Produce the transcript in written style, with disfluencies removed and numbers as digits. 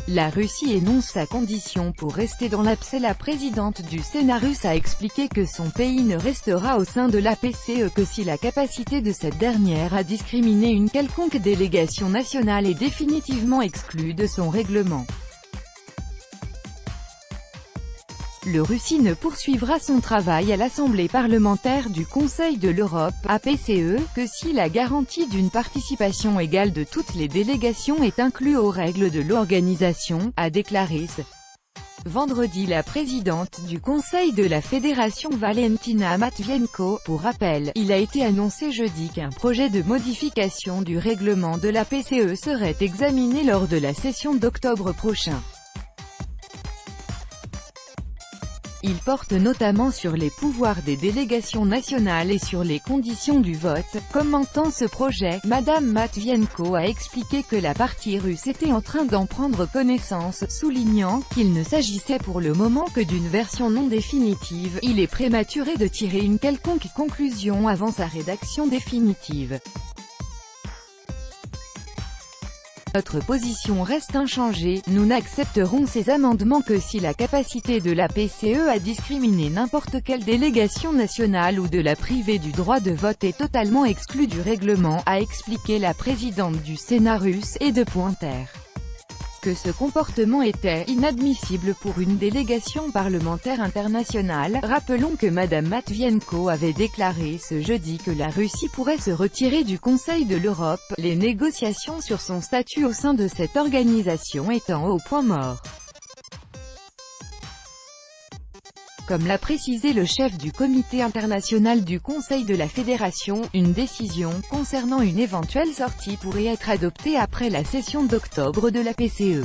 La Russie énonce sa condition pour rester dans l'APCE. La présidente du Sénat russe a expliqué que son pays ne restera au sein de la PCE que si la capacité de cette dernière à discriminer une quelconque délégation nationale est définitivement exclue de son règlement. La Russie ne poursuivra son travail à l'Assemblée parlementaire du Conseil de l'Europe, APCE, que si la garantie d'une participation égale de toutes les délégations est inclue aux règles de l'organisation, a déclaré vendredi la présidente du Conseil de la Fédération Valentina Matvienko. Pour rappel, il a été annoncé jeudi qu'un projet de modification du règlement de la PCE serait examiné lors de la session d'octobre prochain. Il porte notamment sur les pouvoirs des délégations nationales et sur les conditions du vote. Commentant ce projet, Madame Matvienko a expliqué que la partie russe était en train d'en prendre connaissance, soulignant qu'il ne s'agissait pour le moment que d'une version non définitive. Il est prématuré de tirer une quelconque conclusion avant sa rédaction définitive. Notre position reste inchangée, nous n'accepterons ces amendements que si la capacité de la PCE à discriminer n'importe quelle délégation nationale ou de la priver du droit de vote est totalement exclue du règlement, a expliqué la présidente du Sénat russe, et de pointer que ce comportement était inadmissible pour une délégation parlementaire internationale. Rappelons que Madame Matvienko avait déclaré ce jeudi que la Russie pourrait se retirer du Conseil de l'Europe, les négociations sur son statut au sein de cette organisation étant au point mort. Comme l'a précisé le chef du comité international du Conseil de la Fédération, une décision concernant une éventuelle sortie pourrait être adoptée après la session d'octobre de la PCE.